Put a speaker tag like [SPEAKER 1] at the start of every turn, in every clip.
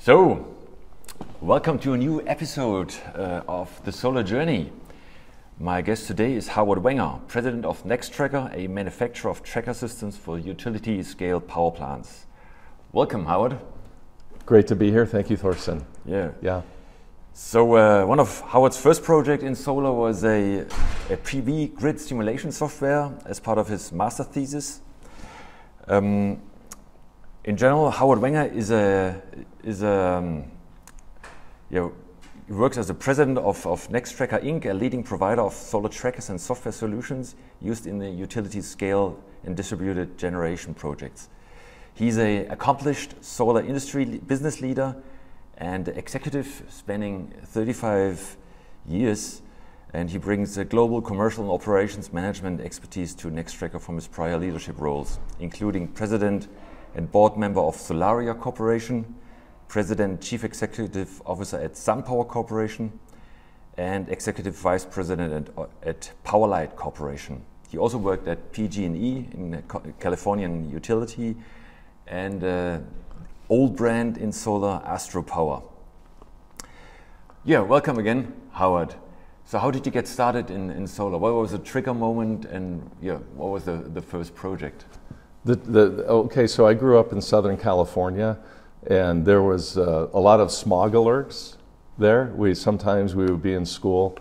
[SPEAKER 1] So, welcome to a new episode of the Solar Journey. My guest today is Howard Wenger, president of Nextracker, a manufacturer of tracker systems for utility-scale power plants. Welcome, Howard.
[SPEAKER 2] Great to be here. Thank you, Torsten.
[SPEAKER 1] Yeah. So, one of Howard's first projects in solar was a PV grid simulation software as part of his master thesis. In general, Howard Wenger he works as the president of Nextracker Inc., a leading provider of solar trackers and software solutions used in the utility scale and distributed generation projects. He's an accomplished solar industry business leader and executive spanning 35 years, and he brings a global commercial and operations management expertise to Nextracker from his prior leadership roles, including president and board member of Solaria Corporation, President Chief Executive Officer at SunPower Corporation, and Executive Vice President at Powerlight Corporation. He also worked at PG&E in a Californian utility and old brand in solar, Astro Power. Yeah, welcome again, Howard. So how did you get started in solar? What was the trigger moment, and what was the first project?
[SPEAKER 2] Okay, so I grew up in Southern California, and there was a lot of smog alerts there. Sometimes we would be in school,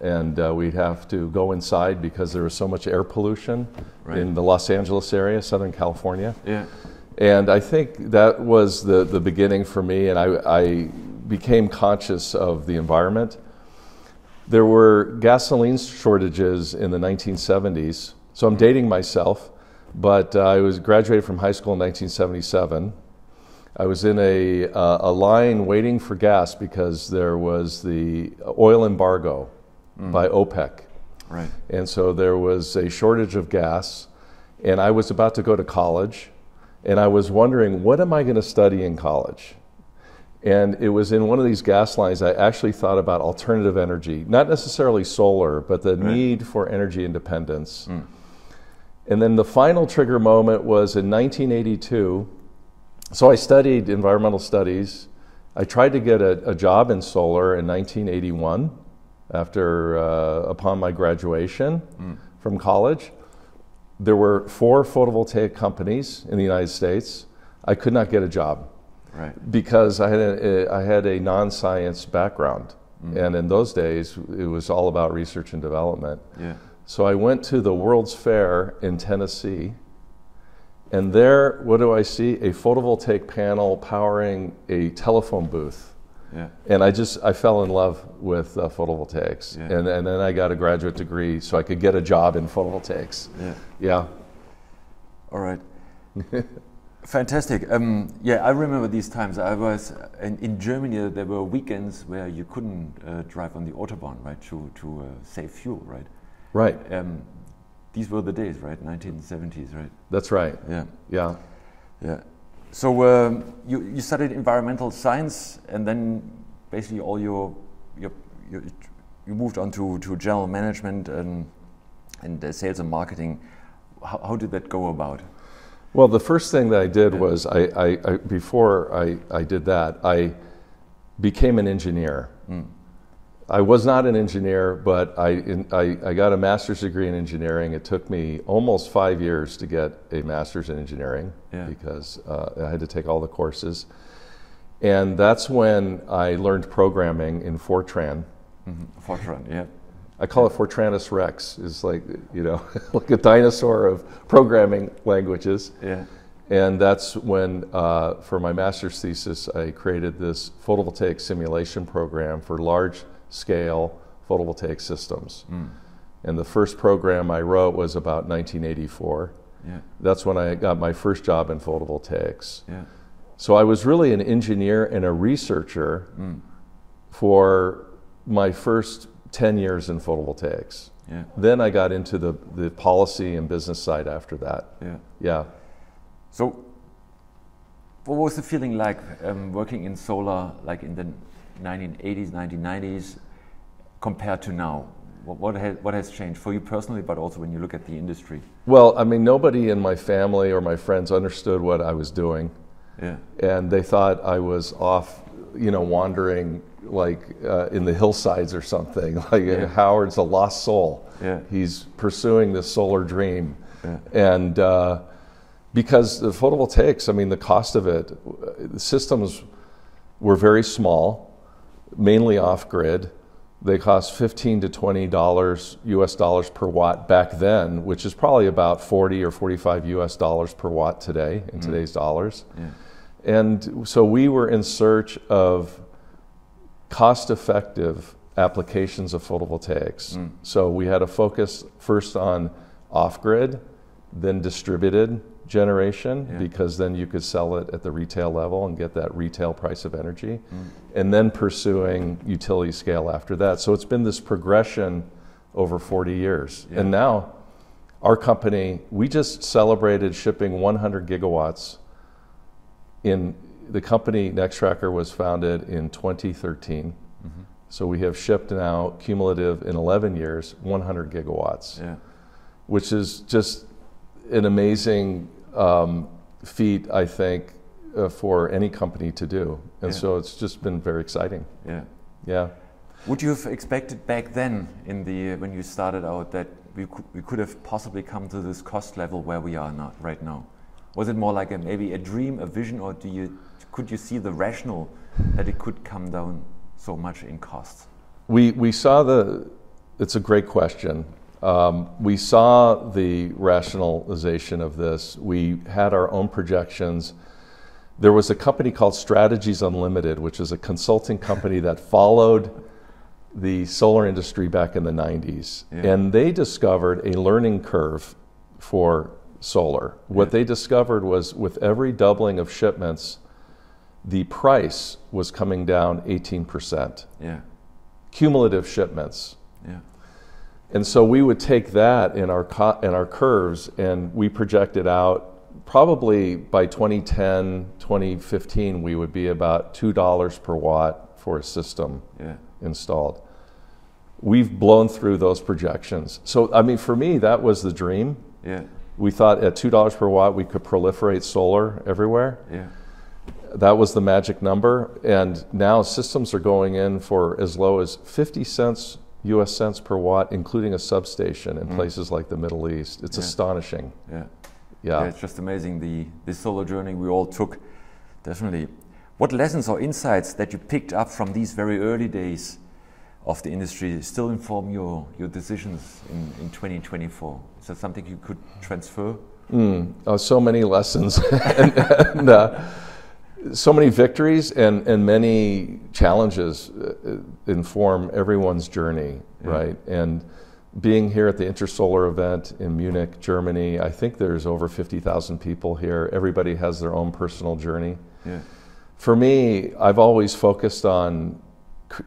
[SPEAKER 2] and we'd have to go inside because there was so much air pollution in the Los Angeles area, Southern California.
[SPEAKER 1] Yeah.
[SPEAKER 2] And I think that was the beginning for me, and I became conscious of the environment. There were gasoline shortages in the 1970s, so I'm dating myself. But I was graduated from high school in 1977. I was in a line waiting for gas because there was the oil embargo by OPEC.
[SPEAKER 1] Right.
[SPEAKER 2] And so there was a shortage of gas, and I was about to go to college, and I was wondering, what am I going to study in college? And it was in one of these gas lines I actually thought about alternative energy, not necessarily solar, but the need for energy independence. And then the final trigger moment was in 1982. So I studied environmental studies. I tried to get a job in solar in 1981 upon my graduation from college. There were 4 photovoltaic companies in the United States. I could not get a job because I had a non-science background. And in those days, it was all about research and development.
[SPEAKER 1] Yeah.
[SPEAKER 2] So I went to the World's Fair in Tennessee, and there, what do I see? A photovoltaic panel powering a telephone booth.
[SPEAKER 1] Yeah.
[SPEAKER 2] And I fell in love with photovoltaics. Yeah. And then I got a graduate degree so I could get a job in photovoltaics. Yeah.
[SPEAKER 1] All right. Fantastic. I remember these times. I was in Germany. There were weekends where you couldn't drive on the Autobahn, right, to save fuel, right?
[SPEAKER 2] Right.
[SPEAKER 1] These were the days, right? 1970s, right?
[SPEAKER 2] That's right.
[SPEAKER 1] Yeah. So you studied environmental science, and then basically all you moved on to general management and sales and marketing. How did that go about?
[SPEAKER 2] Well, the first thing that I did was before I did that, I became an engineer. I was not an engineer, but I got a master's degree in engineering. It took me almost 5 years to get a master's in engineering because I had to take all the courses. And that's when I learned programming in Fortran.
[SPEAKER 1] Fortran, yeah.
[SPEAKER 2] I call it Fortranus Rex. It's like, like a dinosaur of programming languages.
[SPEAKER 1] Yeah.
[SPEAKER 2] And that's when, for my master's thesis, I created this photovoltaic simulation program for large-scale photovoltaic systems. And the first program I wrote was about 1984.
[SPEAKER 1] Yeah.
[SPEAKER 2] That's when I got my first job in photovoltaics.
[SPEAKER 1] Yeah.
[SPEAKER 2] So I was really an engineer and a researcher for my first 10 years in photovoltaics.
[SPEAKER 1] Yeah.
[SPEAKER 2] Then I got into the policy and business side after that. Yeah.
[SPEAKER 1] So what was the feeling like working in solar, like in the 1980s, 1990s, compared to now? What has changed for you personally, but also when you look at the industry?
[SPEAKER 2] Well, I mean, nobody in my family or my friends understood what I was doing.
[SPEAKER 1] Yeah.
[SPEAKER 2] And they thought I was off, you know, wandering like in the hillsides or something. Like Howard's a lost soul.
[SPEAKER 1] Yeah.
[SPEAKER 2] He's pursuing this solar dream.
[SPEAKER 1] Yeah.
[SPEAKER 2] And because the photovoltaics, I mean, the cost of it, the systems were very small, mainly off-grid. They cost $15 to $20 US dollars per watt back then, which is probably about 40 or 45 US dollars per watt today in today's dollars.
[SPEAKER 1] Yeah.
[SPEAKER 2] And so we were in search of cost-effective applications of photovoltaics. So we had to focus first on off-grid, then distributed generation, because then you could sell it at the retail level and get that retail price of energy, and then pursuing utility scale after that. So it's been this progression over 40 years. And now our company, we just celebrated shipping 100 gigawatts. In the company Nextracker was founded in 2013. So we have shipped now cumulative in 11 years 100 gigawatts, which is just an amazing feat, I think, for any company to do. And so it's just been very exciting. Yeah.
[SPEAKER 1] Would you have expected back then, when you started out, that we could have possibly come to this cost level where we are now, right now? Was it more like maybe a dream, a vision, or could you see the rationale that it could come down so much in costs?
[SPEAKER 2] We saw it's a great question. We saw the rationalization of this. We had our own projections. There was a company called Strategies Unlimited, which is a consulting company that followed the solar industry back in the 90s. And they discovered a learning curve for solar. What they discovered was with every doubling of shipments, the price was coming down 18%. Cumulative shipments. And so we would take that in our curves, and we projected out probably by 2010, 2015, we would be about $2 per watt for a system installed. We've blown through those projections. So, I mean, for me, that was the dream. We thought at $2 per watt, we could proliferate solar everywhere. That was the magic number. And now systems are going in for as low as 50 cents US cents per watt, including a substation in places like the Middle East. It's astonishing.
[SPEAKER 1] It's just amazing, the solar journey we all took, definitely. What lessons or insights that you picked up from these very early days of the industry still inform your decisions in 2024? Is that something you could transfer?
[SPEAKER 2] So many lessons and so many victories and many challenges inform everyone's journey, right? And being here at the InterSolar event in Munich, Germany, I think there's over 50,000 people here. Everybody has their own personal journey. For me, I've always focused on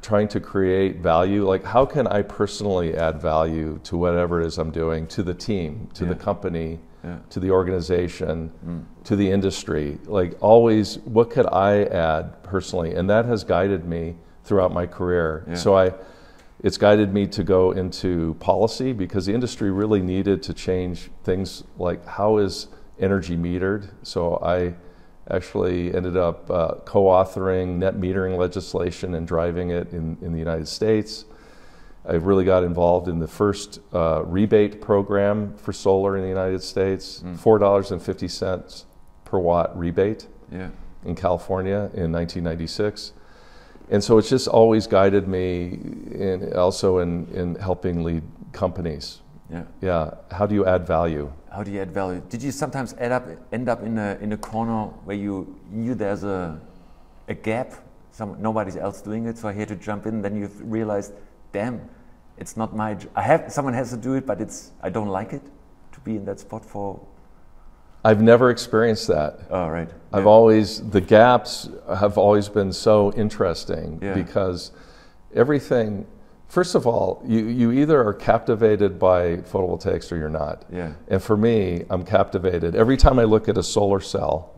[SPEAKER 2] trying to create value. Like, how can I personally add value to whatever it is I'm doing, to the team, to the company, to the organization, to the industry? Like, always, what could I add personally? And that has guided me throughout my career. So it's guided me to go into policy, because the industry really needed to change things like how is energy metered. So I actually ended up co-authoring net metering legislation and driving it in the United States. I really got involved in the first rebate program for solar in the United States, $4.50 per watt rebate in California in 1996. And so it's just always guided me also in helping lead companies. How do you add value?
[SPEAKER 1] How do you add value? Did you sometimes end up in a corner where you knew there's a gap, nobody's else doing it, so I had to jump in? Then you realized, damn, it's not my someone has to do it, but I don't like it to be in that spot for.
[SPEAKER 2] I've never experienced that.
[SPEAKER 1] Oh, right.
[SPEAKER 2] The gaps have always been so interesting, because everything, first of all, you either are captivated by photovoltaics or you're not. And for me, I'm captivated. Every time I look at a solar cell,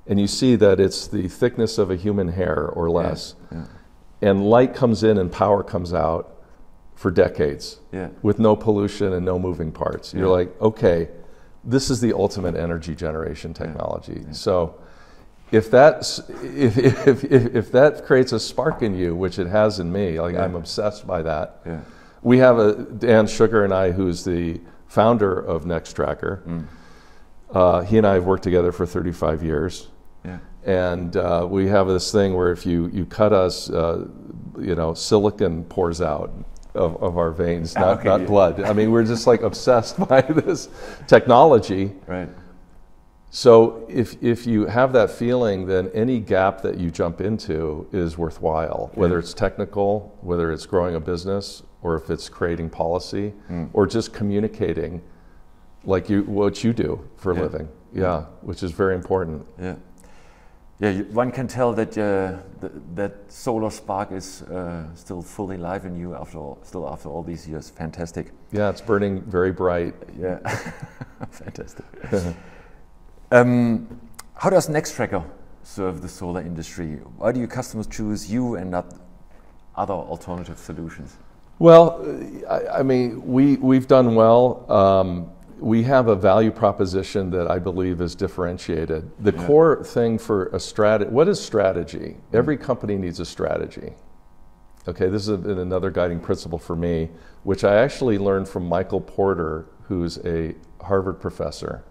[SPEAKER 2] and you see that it's the thickness of a human hair or less, and light comes in and power comes out for decades with no pollution and no moving parts. You're like, okay, this is the ultimate energy generation technology. So if that creates a spark in you, which it has in me, like I'm obsessed by that.
[SPEAKER 1] Yeah.
[SPEAKER 2] We have Dan Sugar and I, who's the founder of Nextracker. He and I have worked together for 35 years.
[SPEAKER 1] Yeah.
[SPEAKER 2] And we have this thing where if you cut us, silicon pours out of our veins, not blood. I mean, we're just like obsessed by this technology.
[SPEAKER 1] Right.
[SPEAKER 2] So if you have that feeling, then any gap that you jump into is worthwhile, whether it's technical, whether it's growing a business, or if it's creating policy, or just communicating like what you do for a living. Yeah, which is very important.
[SPEAKER 1] Yeah. Yeah, one can tell that that solar spark is still fully alive in you after all these years. Fantastic.
[SPEAKER 2] Yeah, it's burning very bright.
[SPEAKER 1] Yeah, fantastic. How does Nextracker serve the solar industry? Why do your customers choose you and not other alternative solutions?
[SPEAKER 2] Well, I mean, we've done well. We have a value proposition that I believe is differentiated. The core thing for a strategy, what is strategy? Every company needs a strategy. Okay, this has been another guiding principle for me, which I actually learned from Michael Porter, who's a Harvard professor.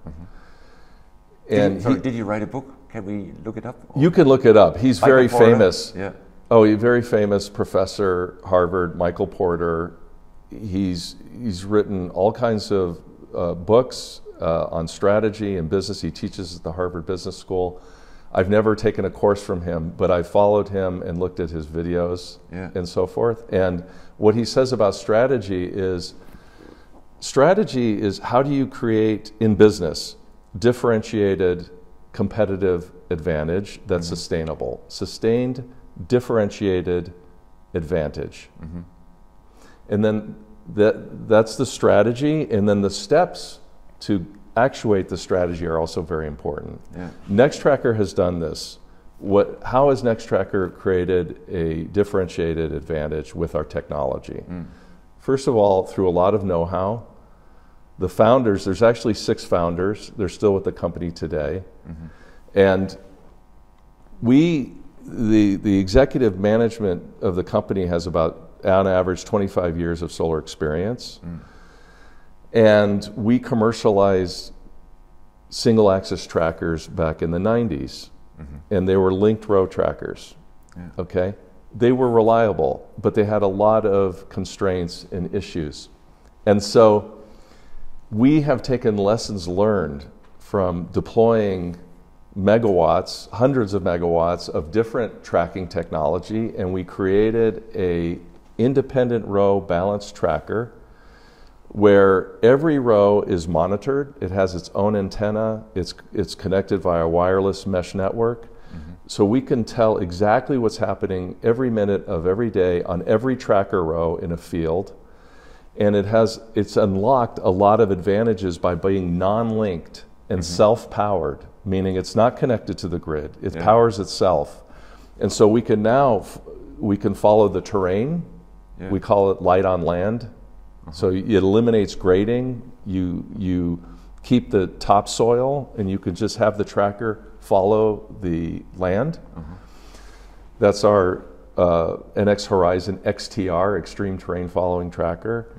[SPEAKER 2] And
[SPEAKER 1] did you write a book? Can we look it up?
[SPEAKER 2] You can look it up. He's very famous.
[SPEAKER 1] Yeah.
[SPEAKER 2] Oh, he's a very famous professor, Harvard, Michael Porter. He's written all kinds of books on strategy and business. He teaches at the Harvard Business School. I've never taken a course from him, but I followed him and looked at his videos and so forth. And what he says about strategy is how do you create in business differentiated competitive advantage that's sustainable, sustained differentiated advantage. And then that's the strategy, and then the steps to actuate the strategy are also very important. Nextracker has done this. How has Nextracker created a differentiated advantage with our technology? First of all, through a lot of know-how. The founders, there's actually 6 founders. They're still with the company today. And the executive management of the company has about, on average, 25 years of solar experience. And we commercialized single-axis trackers back in the 90s. And they were linked row trackers. Okay? They were reliable, but they had a lot of constraints and issues. And so we have taken lessons learned from deploying megawatts, hundreds of megawatts of different tracking technology, and we created a independent row balanced tracker where every row is monitored. It has its own antenna. It's connected via a wireless mesh network. So we can tell exactly what's happening every minute of every day on every tracker row in a field. And it's unlocked a lot of advantages by being non-linked and self-powered, meaning it's not connected to the grid. It powers itself. And so we can follow the terrain. We call it light on land. So it eliminates grading. You keep the topsoil, and you can just have the tracker follow the land. That's our NX Horizon XTR, Extreme Terrain Following Tracker.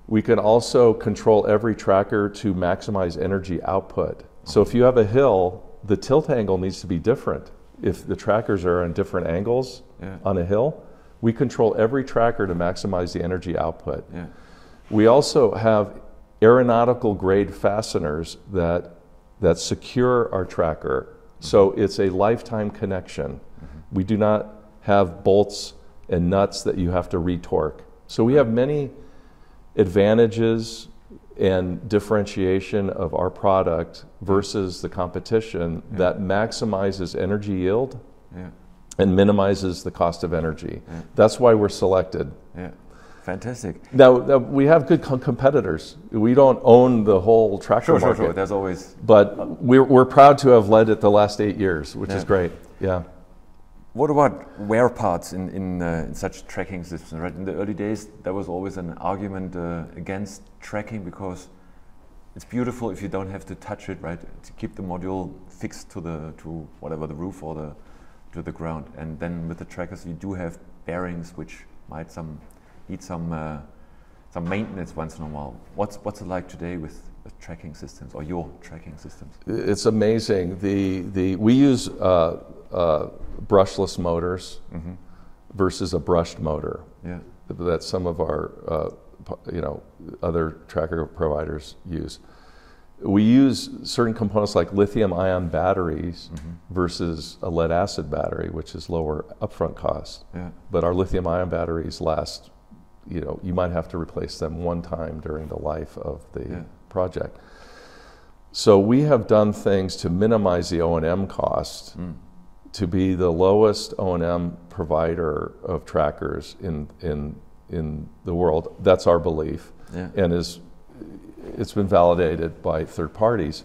[SPEAKER 2] We can also control every tracker to maximize energy output. So if you have a hill, the tilt angle needs to be different. If the trackers are on different angles on a hill, we control every tracker to maximize the energy output. We also have aeronautical grade fasteners that secure our tracker. So it's a lifetime connection. We do not have bolts and nuts that you have to retorque. So we have many advantages and differentiation of our product versus the competition that maximizes energy yield and minimizes the cost of energy. That's why we're selected.
[SPEAKER 1] Fantastic.
[SPEAKER 2] Now we have good competitors. We don't own the whole tracker market.
[SPEAKER 1] Sure. There's always.
[SPEAKER 2] But we're proud to have led it the last 8 years, which is great.
[SPEAKER 1] What about wear parts in such tracking systems? Right, in the early days, there was always an argument against tracking because it's beautiful if you don't have to touch it, right? To keep the module fixed to whatever the roof or to the ground. And then with the trackers, you do have bearings which might need some maintenance once in a while. What's it like today with tracking systems or your tracking systems?
[SPEAKER 2] It's amazing. We use brushless motors versus a brushed motor.
[SPEAKER 1] Yeah.
[SPEAKER 2] That some of our other tracker providers use. We use certain components like lithium-ion batteries versus a lead-acid battery, which is lower upfront cost.
[SPEAKER 1] Yeah.
[SPEAKER 2] But our lithium-ion batteries last, you might have to replace them one time during the life of the project. So we have done things to minimize the O&M cost to be the lowest O&M provider of trackers in the world. That's our belief, and it's been validated by third parties.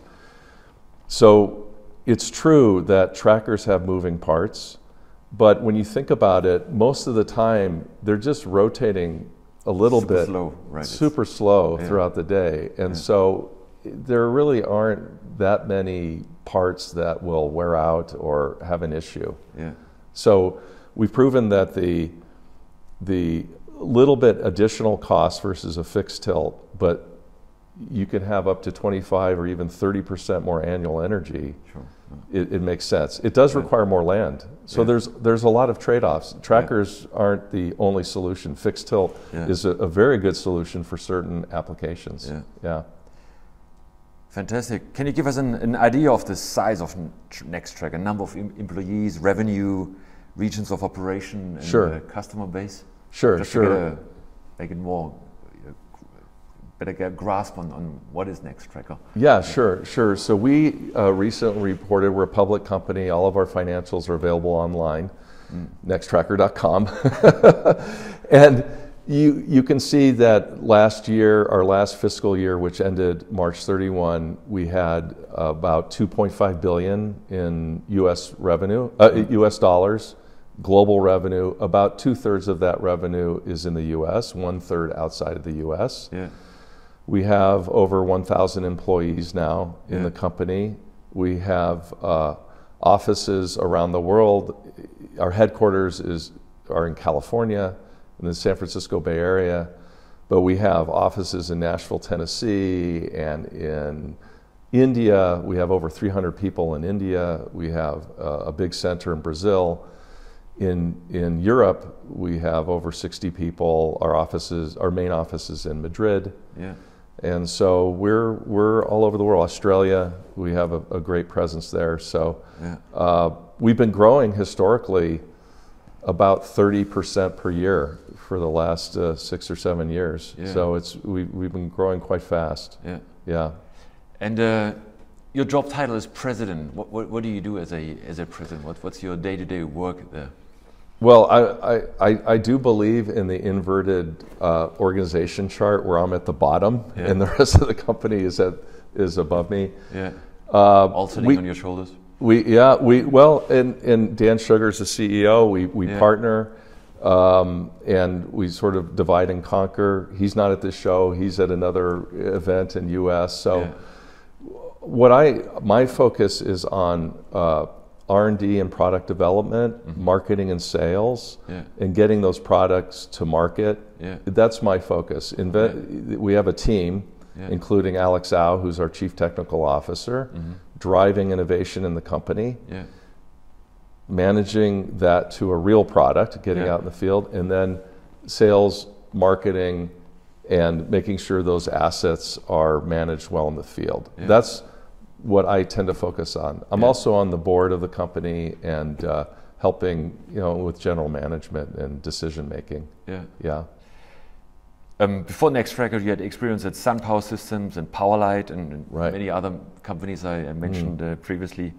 [SPEAKER 2] So it's true that trackers have moving parts, but when you think about it, most of the time they're just rotating a little bit
[SPEAKER 1] slow, right?
[SPEAKER 2] Super slow throughout the day, and so there really aren't that many parts that will wear out or have an issue.
[SPEAKER 1] Yeah.
[SPEAKER 2] So we've proven that the little bit additional cost versus a fixed tilt, but you can have up to 25 or even 30% more annual energy.
[SPEAKER 1] Sure.
[SPEAKER 2] It makes sense. It does require more land. So there's a lot of trade-offs. Trackers aren't the only solution. Fixed tilt is a very good solution for certain applications. Yeah.
[SPEAKER 1] Fantastic. Can you give us an idea of the size of Nextracker, number of employees, revenue, regions of operation, and customer base? Just to make it more better get a grasp on what is Nextracker.
[SPEAKER 2] Yeah, sure. So we recently reported we're a public company. All of our financials are available online, nextracker.com. And you can see that last year, our last fiscal year, which ended March 31, we had about 2.5 billion in U.S. revenue, U.S. dollars. Global revenue, about 2/3 of that revenue is in the U.S., 1/3 outside of the U.S.
[SPEAKER 1] Yeah.
[SPEAKER 2] We have over 1,000 employees now in the company. We have offices around the world. Our headquarters are in California, in the San Francisco Bay Area, but we have offices in Nashville, Tennessee, and in India. We have over 300 people in India. We have a big center in Brazil. In Europe, we have over 60 people. Our main office is in Madrid.
[SPEAKER 1] Yeah.
[SPEAKER 2] And so we're all over the world. Australia, we have a great presence there. So we've been growing historically about 30% per year for the last 6 or 7 years. Yeah. So we've been growing quite fast. Yeah.
[SPEAKER 1] And your job title is president. What do you do as a president? What's your day-to-day work there?
[SPEAKER 2] Well, I do believe in the inverted organization chart where I'm at the bottom and the rest of the company is above me.
[SPEAKER 1] Yeah. All sitting on your shoulders.
[SPEAKER 2] And Dan Sugar's the CEO. We partner, and we sort of divide and conquer. He's not at this show. He's at another event in U.S. So my focus is on R&D and product development, marketing and sales, and getting those products to market. That's my focus. We have a team, including Alex Au, who's our Chief Technical Officer, driving innovation in the company, managing that to a real product, getting out in the field, and then sales, marketing, and making sure those assets are managed well in the field. That's what I tend to focus on. I'm also on the board of the company and helping, with general management and decision making.
[SPEAKER 1] Before Nextracker, you had experience at Sun Power Systems and Powerlight and many other companies I mentioned previously.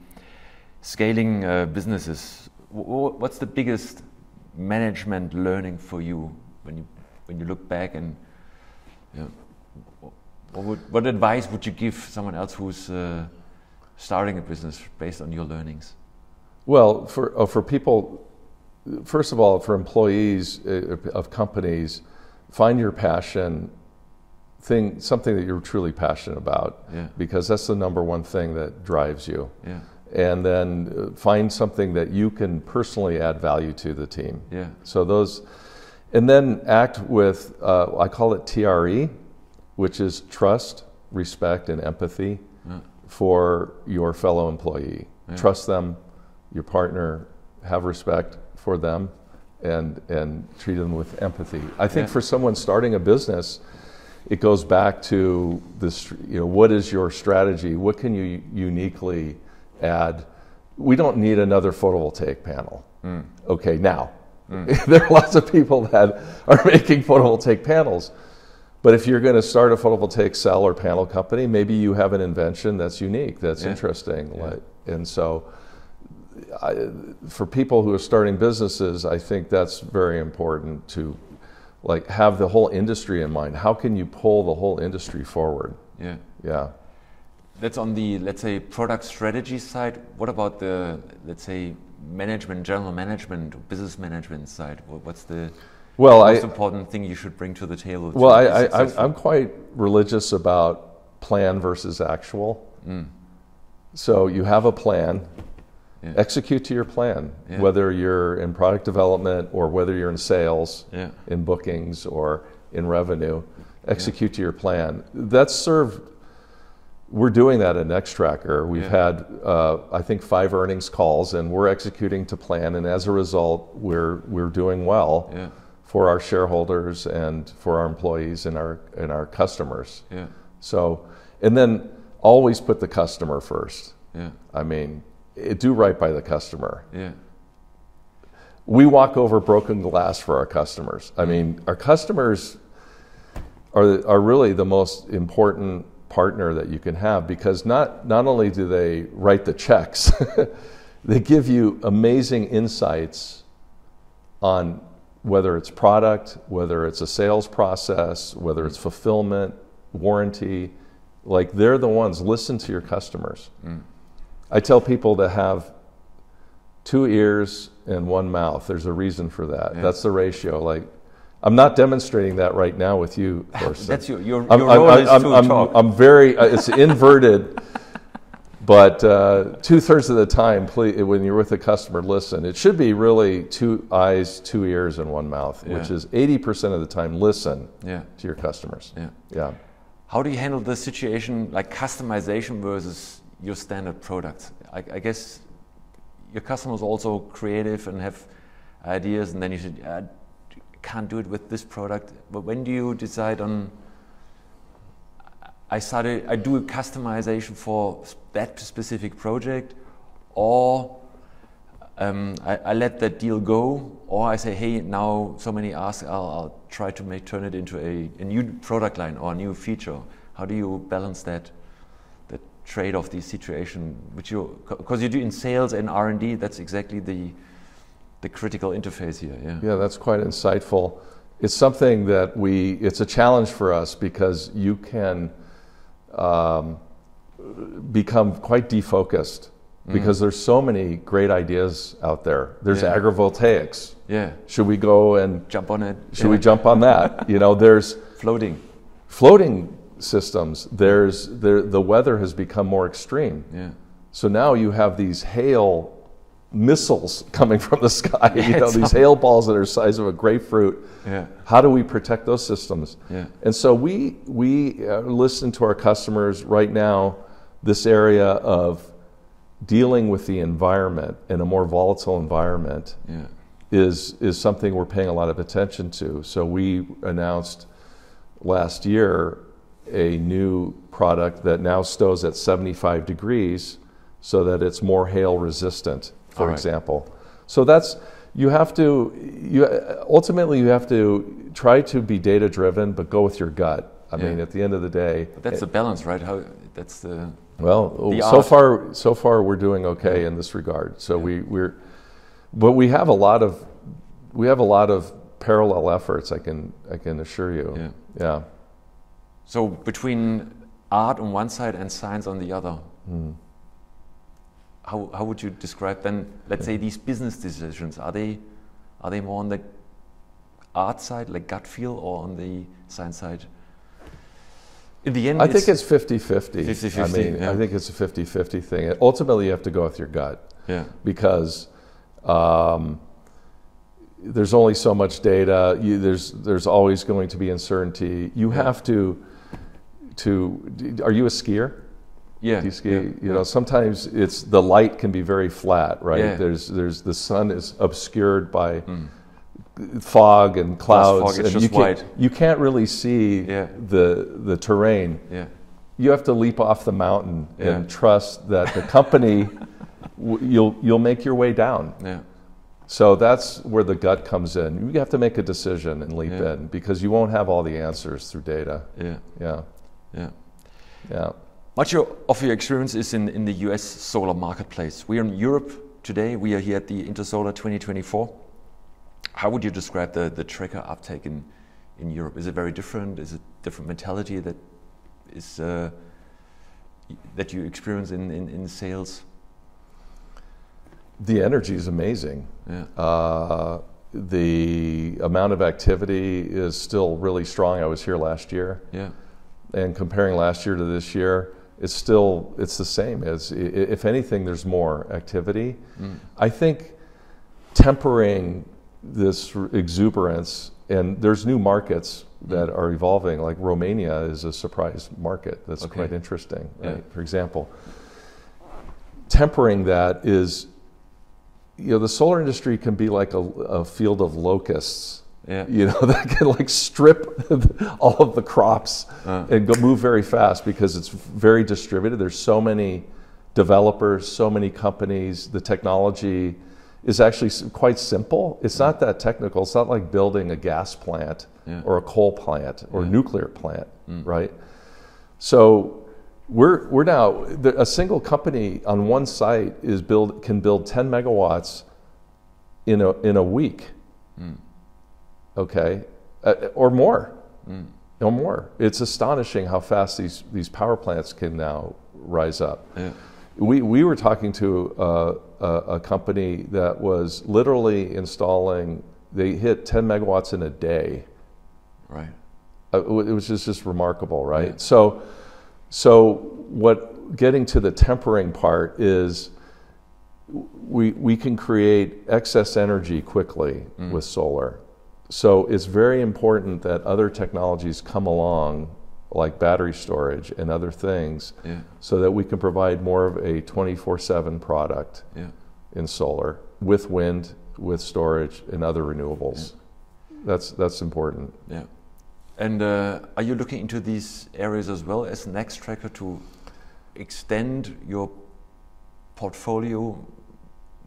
[SPEAKER 1] Scaling businesses. What's the biggest management learning for you when you look back, and what advice would you give someone else who's starting a business based on your learnings?
[SPEAKER 2] Well, for people, first of all, for employees of companies, find your passion something that you're truly passionate about, because that's the number one thing that drives you.
[SPEAKER 1] Yeah.
[SPEAKER 2] And then find something that you can personally add value to the team.
[SPEAKER 1] Yeah.
[SPEAKER 2] So those, and then act with, I call it TRE, which is trust, respect, and empathy for your fellow employee. Yeah. Trust them, your partner, have respect for them, and treat them with empathy. I think for someone starting a business, it goes back to this, what is your strategy? What can you uniquely add? We don't need another photovoltaic panel. Okay, now. There are lots of people that are making photovoltaic panels. But if you're going to start a photovoltaic cell or panel company, maybe you have an invention that's unique, that's interesting. And so for people who are starting businesses, I think that's very important to have the whole industry in mind. How can you pull the whole industry forward?
[SPEAKER 1] Yeah.
[SPEAKER 2] Yeah.
[SPEAKER 1] That's on the, let's say, product strategy side. What about the, let's say, management, general management, business management side? What's the most important thing you should bring to the table?
[SPEAKER 2] Well, I'm quite religious about plan versus actual. So you have a plan, execute to your plan, whether you're in product development or whether you're in sales, in bookings or in revenue, execute to your plan. That's served. We're doing that at Nextracker. We've had, I think, 5 earnings calls, and we're executing to plan. And as a result, we're doing well for our shareholders and for our employees and our customers. So, and then always put the customer first. I mean, do right by the customer. We walk over broken glass for our customers. I mean, our customers are really the most important partner that you can have, because not only do they write the checks, they give you amazing insights on whether it's product, whether it's a sales process, whether it's fulfillment, warranty. They're the ones. Listen to your customers. I tell people to have 2 ears and 1 mouth. There's a reason for that. That's the ratio. I'm not demonstrating that right now with you, Torsten.
[SPEAKER 1] That's your role is to talk.
[SPEAKER 2] I'm very, it's inverted, but 2/3 of the time, when you're with a customer, listen. It should be really 2 eyes, 2 ears, and 1 mouth, which is 80% of the time, listen to your customers.
[SPEAKER 1] How do you handle the situation like customization versus your standard products? I guess your customers are also creative and have ideas, and then you should, can't do it with this product. But when do you decide on, I do a customization for that specific project, or I let that deal go, or I say, hey, now so many ask, I'll try to turn it into a new product line or a new feature. How do you balance that trade-off, the situation, because you do in sales and R&D, that's exactly the critical interface here.
[SPEAKER 2] Yeah, that's quite insightful. It's something that it's a challenge for us, because you can become quite defocused, because there's so many great ideas out there. There's agrivoltaics. Should we go and
[SPEAKER 1] jump on it?
[SPEAKER 2] Should we jump on that? There's floating systems. The weather has become more extreme. So now you have these hail missiles coming from the sky, these hail balls that are the size of a grapefruit. How do we protect those systems? And so we listen to our customers right now. This area of dealing with the environment in a more volatile environment is something we're paying a lot of attention to. So we announced last year a new product that now stows at 75 degrees so that it's more hail resistant, for example. So that's, ultimately you have to try to be data driven, but go with your gut. I mean, at the end of the day.
[SPEAKER 1] But that's the balance, right?
[SPEAKER 2] So far we're doing okay in this regard. So but we have a lot of parallel efforts, I can assure you.
[SPEAKER 1] So between art on one side and science on the other, how would you describe then, let's say, these business decisions? Are they more on the art side, like gut feel, or on the science side? In the end,
[SPEAKER 2] I think it's 50-50.
[SPEAKER 1] 50-50.
[SPEAKER 2] I mean,
[SPEAKER 1] yeah.
[SPEAKER 2] I think it's a 50-50 thing. Ultimately, you have to go with your gut.
[SPEAKER 1] Yeah.
[SPEAKER 2] Because there's only so much data. There's always going to be uncertainty. You have to. Are you a skier?
[SPEAKER 1] Yeah.
[SPEAKER 2] Do you ski?
[SPEAKER 1] Yeah.
[SPEAKER 2] You know, sometimes the light can be very flat, right?
[SPEAKER 1] Yeah.
[SPEAKER 2] There's the sun is obscured by fog and clouds,
[SPEAKER 1] fog, it's
[SPEAKER 2] and
[SPEAKER 1] just white.
[SPEAKER 2] You can't really see the terrain.
[SPEAKER 1] Yeah.
[SPEAKER 2] You have to leap off the mountain
[SPEAKER 1] Yeah.
[SPEAKER 2] and trust that the company you'll make your way down.
[SPEAKER 1] Yeah.
[SPEAKER 2] So that's where the gut comes in. You have to make a decision and leap in, because you won't have all the answers through data.
[SPEAKER 1] Yeah.
[SPEAKER 2] Yeah.
[SPEAKER 1] Yeah.
[SPEAKER 2] Yeah.
[SPEAKER 1] Much of your experience is in the US solar marketplace. We are in Europe today. We are here at the InterSolar 2024. How would you describe the tracker uptake in Europe? Is it very different? Is it different mentality that is that you experience in sales?
[SPEAKER 2] The energy is amazing.
[SPEAKER 1] Yeah.
[SPEAKER 2] The amount of activity is still really strong. I was here last year.
[SPEAKER 1] Yeah.
[SPEAKER 2] And comparing last year to this year, it's the same. If anything, there's more activity. I think tempering this exuberance, and there's new markets that are evolving, like Romania is a surprise market that's quite interesting, right?
[SPEAKER 1] Yeah.
[SPEAKER 2] For example, tempering that is, the solar industry can be like a field of locusts.
[SPEAKER 1] Yeah.
[SPEAKER 2] That can like strip all of the crops and move very fast, because it's very distributed. There's so many developers, so many companies. The technology is actually quite simple. It's not that technical. It's not like building a gas plant or a coal plant or a nuclear plant, right? So we're now, a single company on one site can build 10 megawatts in a week. Okay, or more, or more. It's astonishing how fast these power plants can now rise up.
[SPEAKER 1] Yeah.
[SPEAKER 2] We were talking to a company that was literally installing. They hit 10 megawatts in a day.
[SPEAKER 1] Right.
[SPEAKER 2] It was just remarkable, right?
[SPEAKER 1] Yeah.
[SPEAKER 2] So getting to the tempering part is, we can create excess energy quickly with solar. So it's very important that other technologies come along, like battery storage and other things, so that we can provide more of a 24/7 product in solar, with wind, with storage, and other renewables. That's important.
[SPEAKER 1] Yeah. And are you looking into these areas as well as Nextracker to extend your portfolio,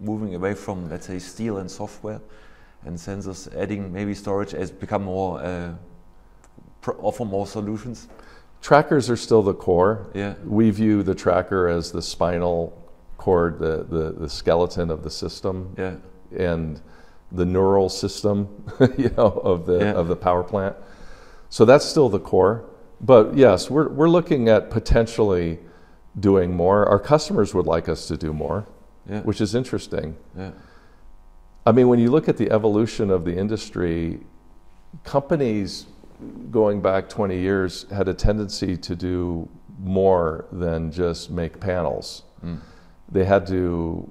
[SPEAKER 1] moving away from, let's say, steel and software and sensors, adding maybe storage as become more, offer more solutions?
[SPEAKER 2] Trackers are still the core.
[SPEAKER 1] Yeah.
[SPEAKER 2] We view the tracker as the spinal cord, the skeleton of the system, and the neural system, of the power plant. So that's still the core. But yes, we're looking at potentially doing more. Our customers would like us to do more, which is interesting.
[SPEAKER 1] Yeah.
[SPEAKER 2] I mean, when you look at the evolution of the industry, companies going back 20 years had a tendency to do more than just make panels. They had to,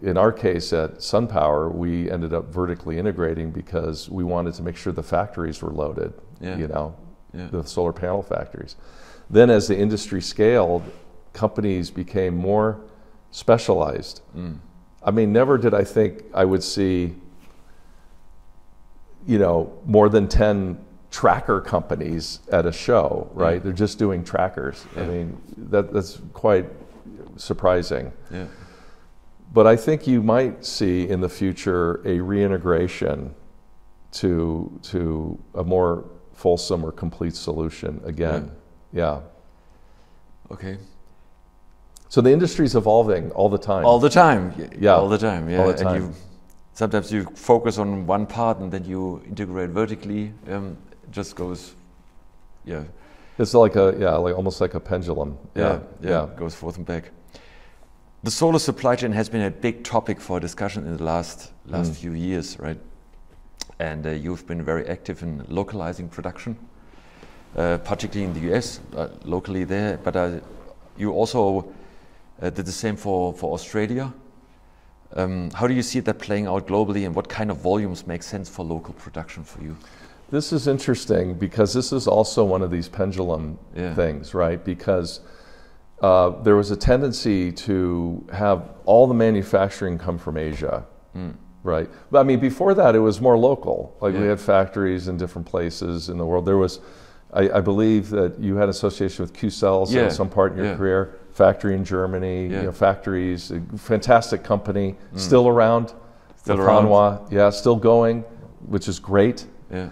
[SPEAKER 2] in our case at SunPower, we ended up vertically integrating because we wanted to make sure the factories were loaded, the solar panel factories. Then as the industry scaled, companies became more specialized. I mean, never did I think I would see, more than 10 tracker companies at a show, right? They're just doing trackers. I mean, that's quite surprising.
[SPEAKER 1] Yeah.
[SPEAKER 2] But I think you might see in the future a reintegration to a more fulsome or complete solution again. Yeah.
[SPEAKER 1] Okay.
[SPEAKER 2] So the industry's evolving all the time.
[SPEAKER 1] All the time.
[SPEAKER 2] Yeah.
[SPEAKER 1] All the time. Yeah.
[SPEAKER 2] All the time.
[SPEAKER 1] And sometimes you focus on one part and then you integrate vertically. It just goes. Yeah.
[SPEAKER 2] It's like almost like a pendulum.
[SPEAKER 1] Yeah. Goes forth and back. The solar supply chain has been a big topic for discussion in the last few years, right? And you've been very active in localizing production. particularly in the US, locally there, but you also did the same for Australia. How do you see that playing out globally, and what kind of volumes make sense for local production for you?
[SPEAKER 2] This is interesting because this is also one of these pendulum things, right? Because there was a tendency to have all the manufacturing come from Asia, right? But I mean, before that, it was more local. Like we had factories in different places in the world. There was, I believe that you had association with Q-Cells at some part in your career. Factory in Germany, you know, factories, a fantastic company, still around.
[SPEAKER 1] Still around.
[SPEAKER 2] Panwa, still going, which is great.
[SPEAKER 1] Yeah.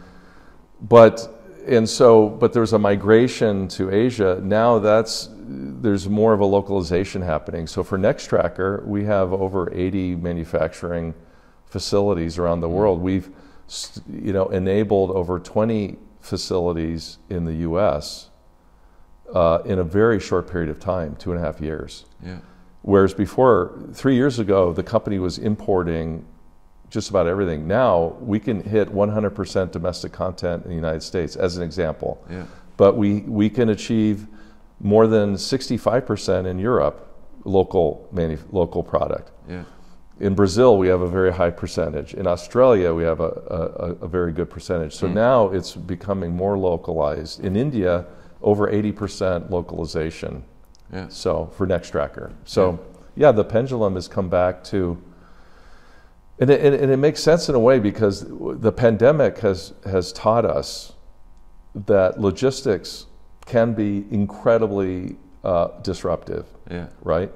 [SPEAKER 2] But there's a migration to Asia. Now there's more of a localization happening. So for Nextracker, we have over 80 manufacturing facilities around the world. We've enabled over 20 facilities in the US in a very short period of time, 2.5 years.
[SPEAKER 1] Yeah.
[SPEAKER 2] Whereas before, 3 years ago, the company was importing just about everything. Now we can hit 100% domestic content in the United States, as an example.
[SPEAKER 1] Yeah.
[SPEAKER 2] But we can achieve more than 65% in Europe, local product.
[SPEAKER 1] Yeah.
[SPEAKER 2] In Brazil, we have a very high percentage. In Australia, we have a very good percentage. So now it's becoming more localized. In India, over 80% localization.
[SPEAKER 1] Yeah.
[SPEAKER 2] So for Nextracker. So the pendulum has come back to. And it makes sense in a way because the pandemic has taught us that logistics can be incredibly disruptive, right?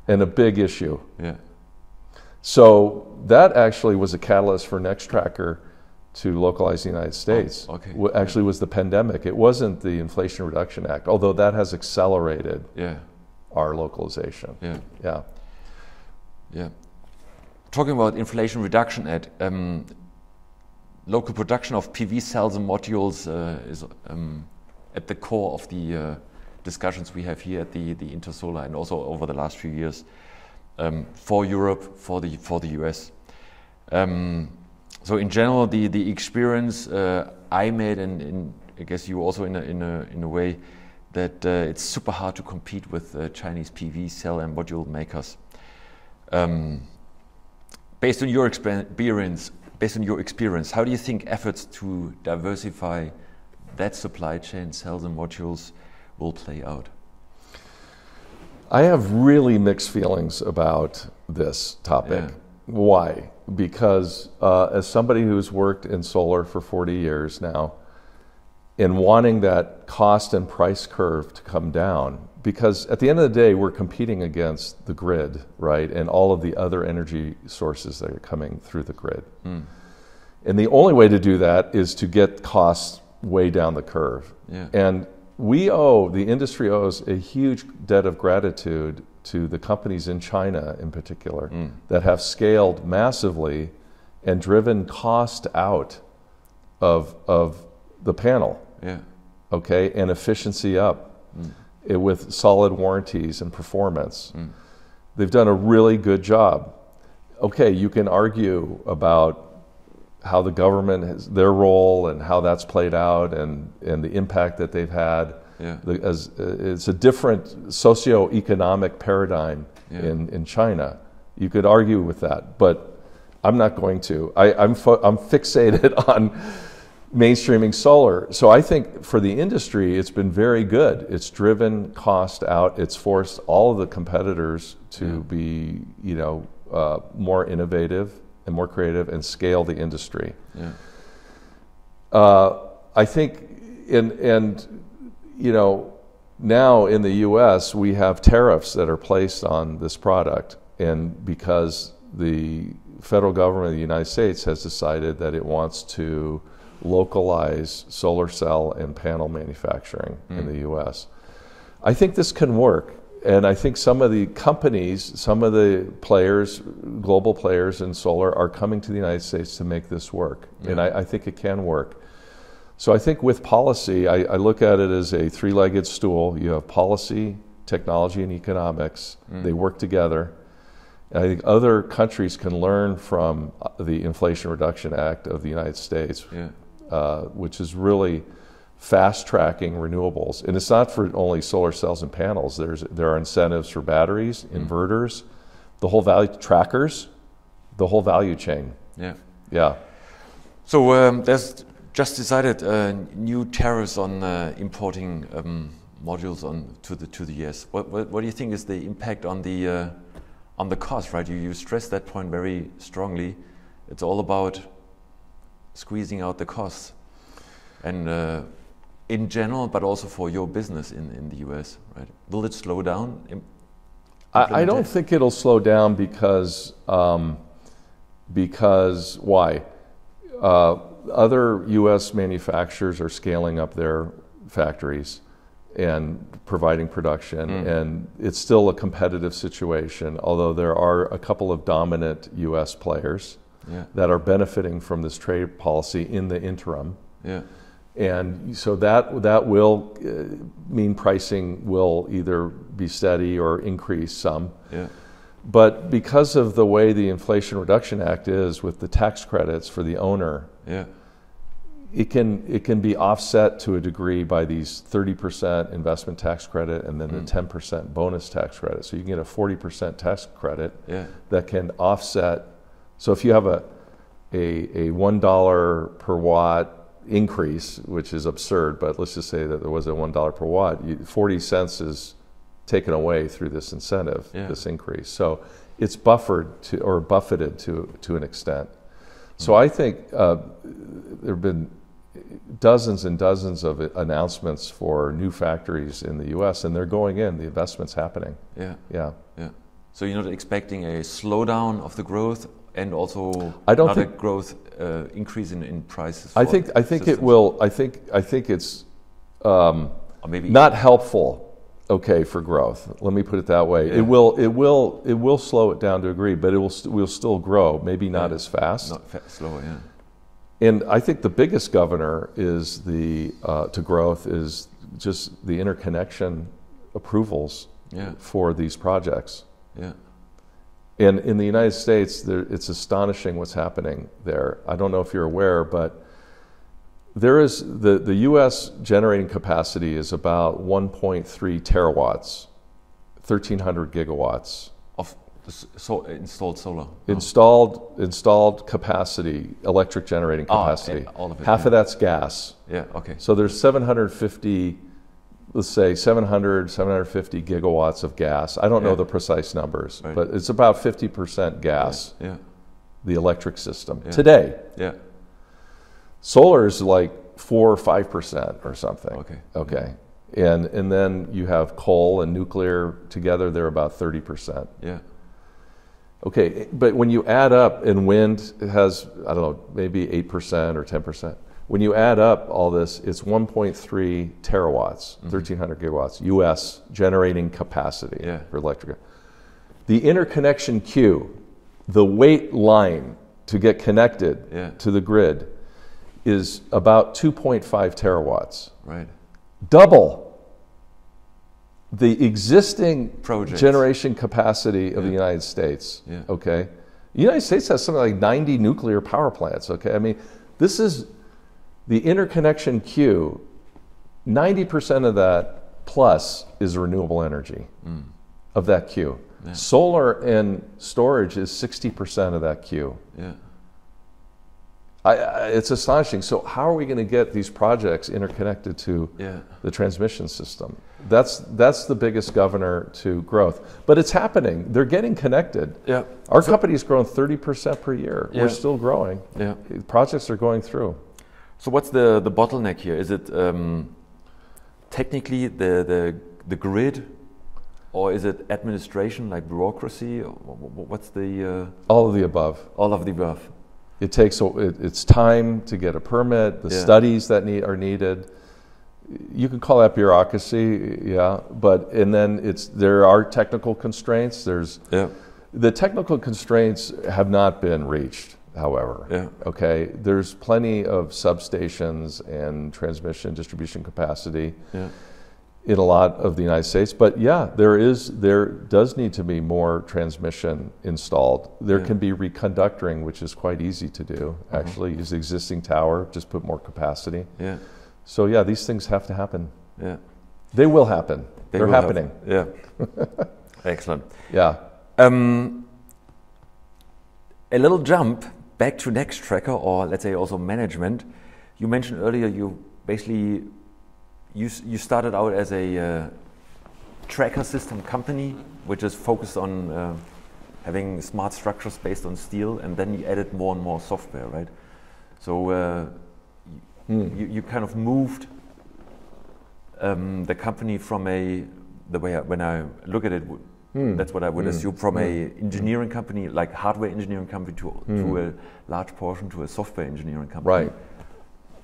[SPEAKER 2] And a big issue.
[SPEAKER 1] Yeah.
[SPEAKER 2] So that actually was a catalyst for Nextracker to localize the United States.
[SPEAKER 1] Oh, okay.
[SPEAKER 2] Actually was the pandemic. It wasn't the Inflation Reduction Act, although that has accelerated our localization.
[SPEAKER 1] Yeah.
[SPEAKER 2] Yeah.
[SPEAKER 1] Yeah. Talking about Inflation Reduction Act, local production of PV cells and modules is at the core of the discussions we have here at the InterSolar, and also over the last few years for Europe, for the US. So in general, the experience I made, and I guess you also in a way, that it's super hard to compete with Chinese PV cell and module makers. Based on your experience, how do you think efforts to diversify that supply chain, cells and modules, will play out?
[SPEAKER 2] I have really mixed feelings about this topic.
[SPEAKER 1] Yeah.
[SPEAKER 2] Why? Because as somebody who's worked in solar for 40 years now, and wanting that cost and price curve to come down, because at the end of the day, we're competing against the grid, right? And all of the other energy sources that are coming through the grid. And the only way to do that is to get costs way down the curve.
[SPEAKER 1] Yeah.
[SPEAKER 2] And the industry owes a huge debt of gratitude to the companies in China in particular that have scaled massively and driven cost out of the panel.
[SPEAKER 1] Yeah.
[SPEAKER 2] Okay, and efficiency up. With solid warranties and performance. They've done a really good job. Okay, you can argue about how the government has their role and how that's played out and the impact that they've had.
[SPEAKER 1] Yeah.
[SPEAKER 2] It's a different socio-economic paradigm in China. You could argue with that, but I'm not going to. I'm fixated on mainstreaming solar. So I think for the industry, it's been very good. It's driven cost out. It's forced all of the competitors to be, more innovative and more creative and scale the industry.
[SPEAKER 1] Yeah.
[SPEAKER 2] I think, now in the U.S. we have tariffs that are placed on this product, and because the federal government of the United States has decided that it wants to localize solar cell and panel manufacturing in the US. I think this can work, and I think some of the companies, some of the players, global players in solar are coming to the United States to make this work, and I think it can work. So I think with policy, I look at it as a three-legged stool. You have policy, technology, and economics. They work together. And I think other countries can learn from the Inflation Reduction Act of the United States, which is really fast tracking renewables. And it's not for only solar cells and panels. There are incentives for batteries, inverters, the whole value, trackers, the whole value chain.
[SPEAKER 1] Yeah.
[SPEAKER 2] Yeah.
[SPEAKER 1] So there's just decided new tariffs on importing modules to the US. What do you think is the impact on the cost? Right, you stressed that point very strongly. It's all about squeezing out the costs, and in general, but also for your business in the US. Right, will it slow down?
[SPEAKER 2] I don't think it'll slow down because why? Other U.S. manufacturers are scaling up their factories and providing production, and it's still a competitive situation, although there are a couple of dominant U.S. players that are benefiting from this trade policy in the interim.
[SPEAKER 1] Yeah.
[SPEAKER 2] And so that will mean pricing will either be steady or increase some.
[SPEAKER 1] Yeah.
[SPEAKER 2] But because of the way the Inflation Reduction Act is with the tax credits for the owner, it can be offset to a degree by these 30% investment tax credit and then the 10% bonus tax credit. So you can get a 40% tax credit that can offset. So if you have a $1 per watt increase, which is absurd, but let's just say that there was a $1 per watt, 40 cents is taken away through this incentive, this increase. So it's buffeted to an extent. So I think there have been dozens and dozens of announcements for new factories in the U.S. and they're going in. The investment's happening. Yeah.
[SPEAKER 1] So you're not expecting a slowdown of the growth and also
[SPEAKER 2] not
[SPEAKER 1] a growth increase in prices.
[SPEAKER 2] I think it will. I think it's
[SPEAKER 1] or maybe
[SPEAKER 2] not helpful. Okay, for growth. Let me put it that way. It will slow it down to a degree, but we'll still grow. Maybe not as fast.
[SPEAKER 1] Slower. Yeah.
[SPEAKER 2] And I think the biggest governor is to growth is just the interconnection approvals for these projects.
[SPEAKER 1] Yeah.
[SPEAKER 2] And in the United States, it's astonishing what's happening there. I don't know if you're aware, but there is the U.S. generating capacity is about 1.3 terawatts, 1,300 gigawatts
[SPEAKER 1] of installed solar.
[SPEAKER 2] Installed capacity, electric generating capacity.
[SPEAKER 1] All of it.
[SPEAKER 2] Half of that's gas.
[SPEAKER 1] Yeah. Okay.
[SPEAKER 2] So there's 750. Let's say 750 gigawatts of gas. I don't know the precise numbers, but it's about 50% gas, the electric system today.
[SPEAKER 1] Yeah.
[SPEAKER 2] Solar is like 4 or 5% or something. Okay. And then you have coal and nuclear together, they're about 30%.
[SPEAKER 1] Yeah.
[SPEAKER 2] Okay, but when you add up, and wind has, I don't know, maybe 8% or 10%. When you add up all this, it's 1.3 terawatts, 1,300 gigawatts, U.S. generating capacity for electric. The interconnection queue, the wait line to get connected to the grid is about 2.5 terawatts.
[SPEAKER 1] Right.
[SPEAKER 2] Double the existing
[SPEAKER 1] project
[SPEAKER 2] generation capacity of the United States. Okay. The United States has something like 90 nuclear power plants. Okay. I mean, this is the interconnection queue, 90% of that plus is renewable energy of that queue. Yeah. Solar and storage is 60% of that queue.
[SPEAKER 1] Yeah.
[SPEAKER 2] It's astonishing. So how are we going to get these projects interconnected to the transmission system? That's the biggest governor to growth. But it's happening. They're getting connected.
[SPEAKER 1] Yeah.
[SPEAKER 2] Our company's grown 30% per year. We're still growing.
[SPEAKER 1] Yeah.
[SPEAKER 2] Projects are going through.
[SPEAKER 1] So what's the bottleneck here? Is it technically the grid, or is it administration like bureaucracy? What's the
[SPEAKER 2] all of the above?
[SPEAKER 1] All of the above.
[SPEAKER 2] It takes it's time to get a permit. The studies that are needed. You could call that bureaucracy, But and then there are technical constraints. The technical constraints have not been reached. However, okay, there's plenty of substations and transmission distribution capacity in a lot of the United States. But there does need to be more transmission installed. There can be reconductoring, which is quite easy to do. Actually, use the existing tower, just put more capacity. So yeah, these things have to happen.
[SPEAKER 1] Yeah.
[SPEAKER 2] They will happen. They're happening.
[SPEAKER 1] Yeah. Excellent.
[SPEAKER 2] Yeah.
[SPEAKER 1] A little jump back to Nextracker, or let's say also management. You mentioned earlier you basically you started out as a tracker system company, which is focused on having smart structures based on steel, and then you added more and more software, right? So you kind of moved the company from when I look at it, that's what I would assume, from a engineering company, like hardware engineering company, to a large portion to a software engineering company.
[SPEAKER 2] Right.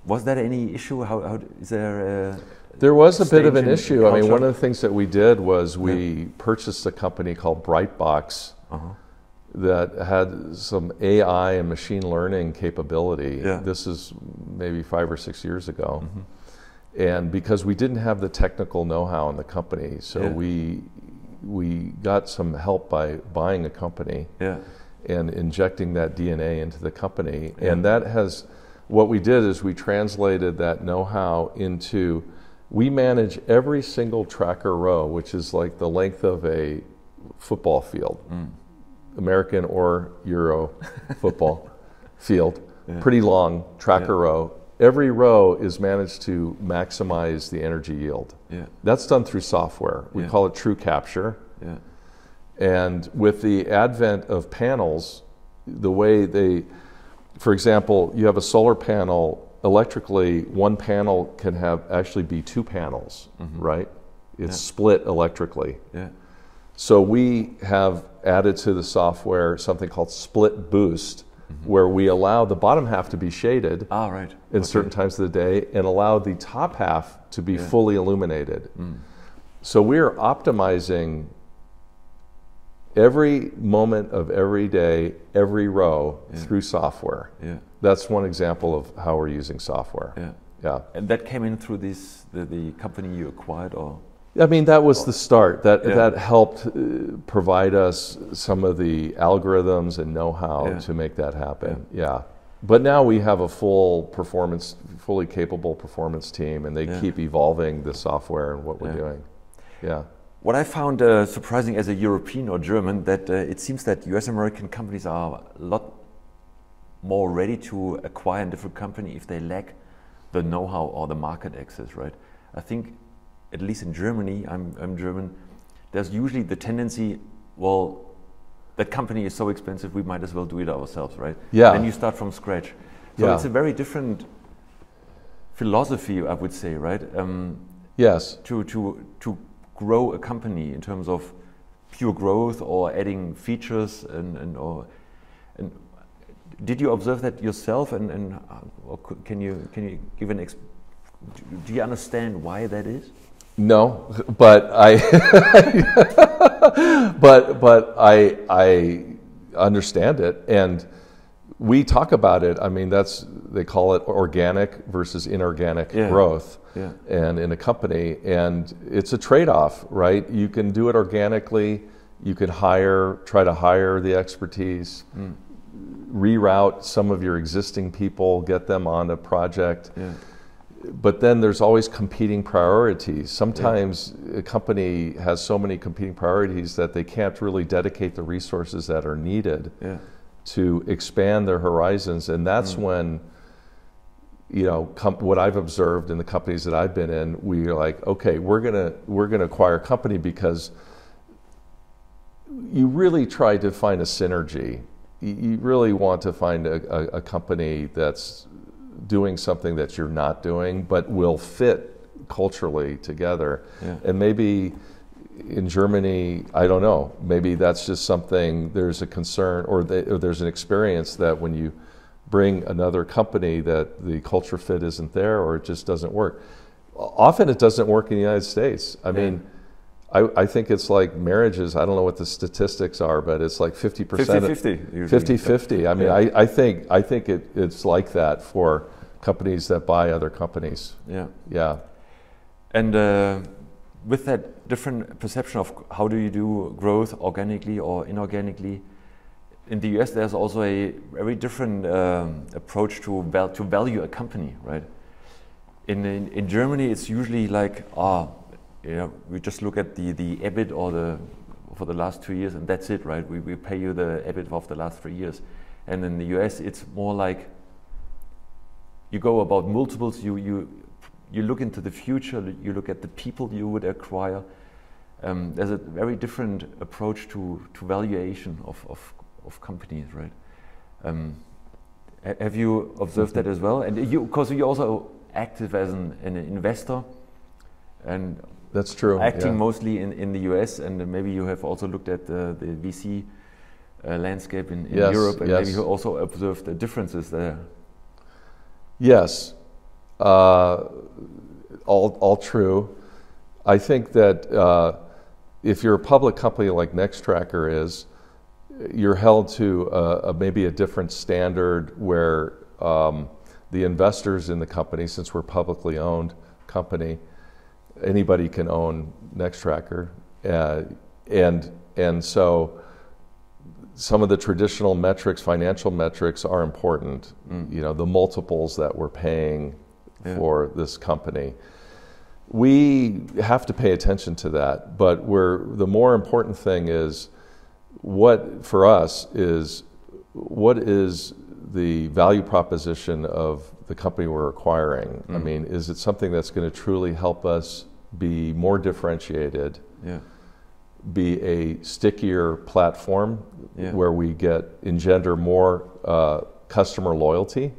[SPEAKER 1] Was that any issue? How is there?
[SPEAKER 2] There was a bit of an issue. I mean,
[SPEAKER 1] culture?
[SPEAKER 2] one of the things that we did was we purchased a company called Brightbox that had some AI and machine learning capability.
[SPEAKER 1] Yeah.
[SPEAKER 2] This is maybe 5 or 6 years ago. And because we didn't have the technical know-how in the company, so we got some help by buying a company and injecting that DNA into the company. And that has, what we did is we translated that know-how into, we manage every single tracker row, which is like the length of a football field, American or Euro football field, pretty long tracker row. Every row is managed to maximize the energy yield. That's done through software. We call it true capture. And with the advent of panels, the way they, for example, you have a solar panel, electrically, one panel can actually be 2 panels, right? It's split electrically. So we have added to the software something called split boost, where we allow the bottom half to be shaded in certain times of the day and allow the top half to be fully illuminated. So we're optimizing every moment of every day, every row through software. That's one example of how we're using software.
[SPEAKER 1] And that came in through the company you acquired, or?
[SPEAKER 2] I mean, that was the start. That helped provide us some of the algorithms and know-how to make that happen. But now we have a fully capable performance team, and they keep evolving the software and what we're doing.
[SPEAKER 1] What I found surprising as a European or German, that it seems that US American companies are a lot more ready to acquire a different company if they lack the know-how or the market access, right? I think, at least in Germany, I'm German, there's usually the tendency, well, that company is so expensive, we might as well do it ourselves, right? Then you start from scratch. So it's a very different philosophy, I would say, right?
[SPEAKER 2] Yes.
[SPEAKER 1] To grow a company in terms of pure growth or adding features and did you observe that yourself, or can you give do you understand why that is?
[SPEAKER 2] No, but I understand it, and we talk about it. I mean, they call it organic versus inorganic growth, and in a company, and it's a trade-off, right? You can do it organically. You could try to hire the expertise, reroute some of your existing people, get them on a project. But then there's always competing priorities. Sometimes a company has so many competing priorities that they can't really dedicate the resources that are needed to expand their horizons. And that's when, what I've observed in the companies that I've been in, we're like, okay, we're gonna acquire a company because you really try to find a synergy. You really want to find a company that's doing something that you're not doing, but will fit culturally together. And maybe in Germany, I don't know, maybe that's just something, there's a concern or there's an experience that when you bring another company that the culture fit isn't there, or it just doesn't work. Often it doesn't work in the United States. I mean, I think it's like marriages, I don't know what the statistics are, but it's like 50%.
[SPEAKER 1] 50-50.
[SPEAKER 2] 50-50. I mean, I think it's like that for companies that buy other companies.
[SPEAKER 1] And with that different perception of how do you do growth organically or inorganically, in the US there's also a very different approach to value a company, right? in Germany, it's usually like, we just look at the EBIT for the last 2 years, and that's it, right? We pay you the EBIT of the last 3 years. And in the US, it's more like you go about multiples. You look into the future. You look at the people you would acquire. There's a very different approach to valuation of companies, right? Have you observed that as well? And because you're also active as an investor, and
[SPEAKER 2] that's true.
[SPEAKER 1] Acting mostly in the US, and maybe you have also looked at the VC landscape in Europe, and maybe you also observed the differences there.
[SPEAKER 2] Yes, all true. I think that if you're a public company like Nextracker is, you're held to maybe a different standard where the investors in the company, since we're a publicly owned company, anybody can own Nextracker, and so some of the traditional metrics, financial metrics, are important. You know, the multiples that we're paying for this company. We have to pay attention to that, but the more important thing is for us is what is the value proposition of the company we're acquiring. I mean, is it something that's going to truly help us be more differentiated, be a stickier platform where we engender more customer loyalty?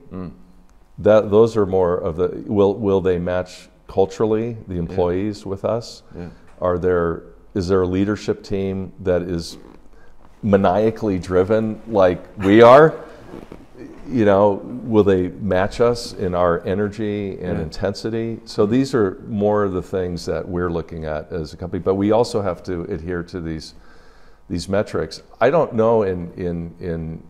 [SPEAKER 2] Those are more of the, will they match culturally the employees with us? Is there a leadership team that is maniacally driven like we are? You know, will they match us in our energy and intensity? So these are more of the things that we're looking at as a company, but we also have to adhere to these metrics. I don't know in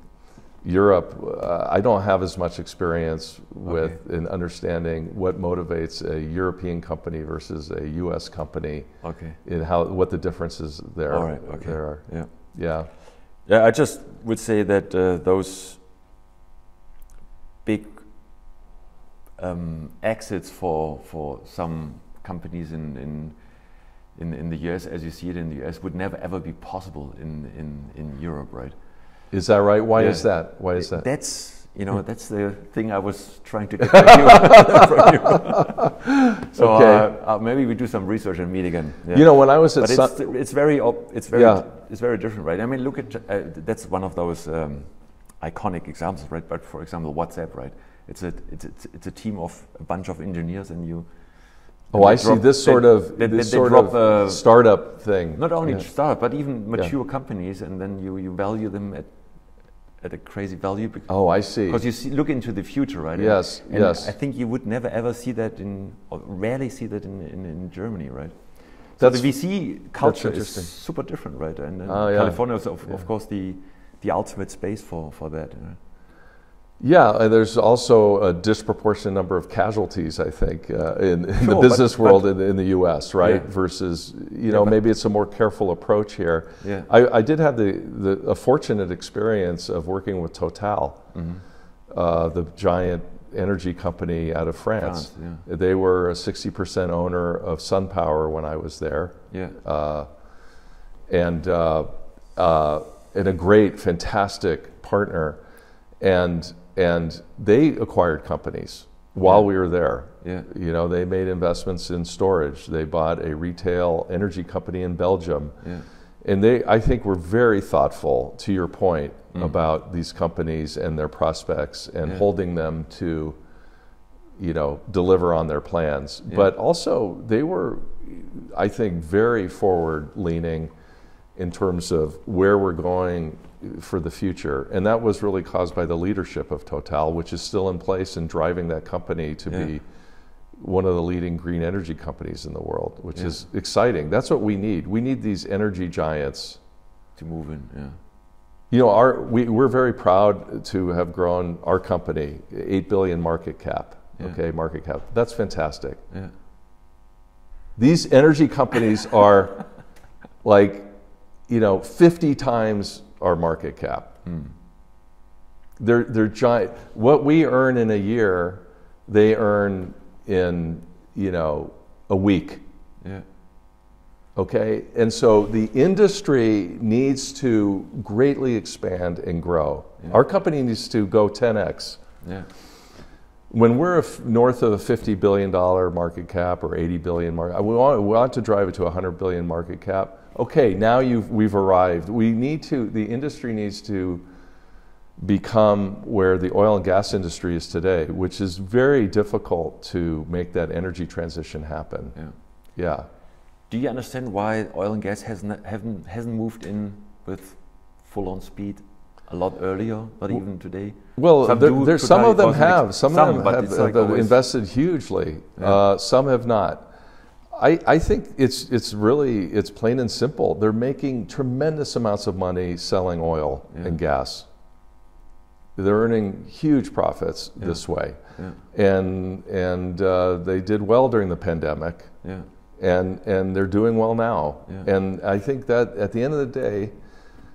[SPEAKER 2] Europe, I don't have as much experience with in understanding what motivates a European company versus a U.S. company. In what the differences there are.
[SPEAKER 1] Yeah, I just would say that those big exits for some companies in the US, as you see it in the US, would never ever be possible in Europe, right?
[SPEAKER 2] Is that right? Why is that? Why is that?
[SPEAKER 1] That's that's the thing I was trying to get from you. So maybe we do some research and meet again.
[SPEAKER 2] You know, when I was at,
[SPEAKER 1] it's very different, right? I mean, look at that's one of those iconic examples, right? But for example, WhatsApp, right? It's a team of a bunch of engineers, and you.
[SPEAKER 2] I see this sort of startup thing.
[SPEAKER 1] Not only startup, but even mature companies, and then you value them at a crazy value.
[SPEAKER 2] I see.
[SPEAKER 1] Because you look into the future, right?
[SPEAKER 2] Yes,
[SPEAKER 1] and I think you would never ever see that or rarely see that in Germany, right? So the VC culture is super different, right? And California is of course the ultimate space for that.
[SPEAKER 2] Yeah, and there's also a disproportionate number of casualties, I think, in the business world in the U.S., right? Versus, maybe it's a more careful approach here. I did have a fortunate experience of working with Total, the giant energy company out of France. They were a 60% owner of SunPower when I was there. And a great, fantastic partner. And they acquired companies while we were there. They made investments in storage. They bought a retail energy company in Belgium. And I think were very thoughtful, to your point, about these companies and their prospects and holding them to, deliver on their plans. But also they were, I think, very forward-leaning in terms of where we're going for the future. And that was really caused by the leadership of Total, which is still in place and driving that company to be one of the leading green energy companies in the world, which is exciting. That's what we need. We need these energy giants
[SPEAKER 1] to move in.
[SPEAKER 2] We're very proud to have grown our company, 8 billion market cap. Market cap. That's fantastic. These energy companies are like, 50 times our market cap. They're giant. What we earn in a year, they earn, in, you know, a week.
[SPEAKER 1] Yeah.
[SPEAKER 2] Okay, and so the industry needs to greatly expand and grow.
[SPEAKER 1] Yeah.
[SPEAKER 2] Our company needs to go 10x.
[SPEAKER 1] Yeah.
[SPEAKER 2] When we're north of a $50 billion market cap or 80 billion market, we want to drive it to a 100 billion market cap. Okay, now we've arrived. The industry needs to become where the oil and gas industry is today, which is very difficult to make that energy transition happen.
[SPEAKER 1] Yeah.
[SPEAKER 2] Yeah.
[SPEAKER 1] Do you understand why oil and gas hasn't moved in with full-on speed a lot earlier, not even today?
[SPEAKER 2] Well, some of them have. Some of them have invested hugely.
[SPEAKER 1] Yeah.
[SPEAKER 2] Some have not. I think it's plain and simple. They're making tremendous amounts of money selling oil and gas. They're earning huge profits this way, and they did well during the pandemic.
[SPEAKER 1] Yeah.
[SPEAKER 2] And they're doing well now.
[SPEAKER 1] Yeah.
[SPEAKER 2] And I think that at the end of the day,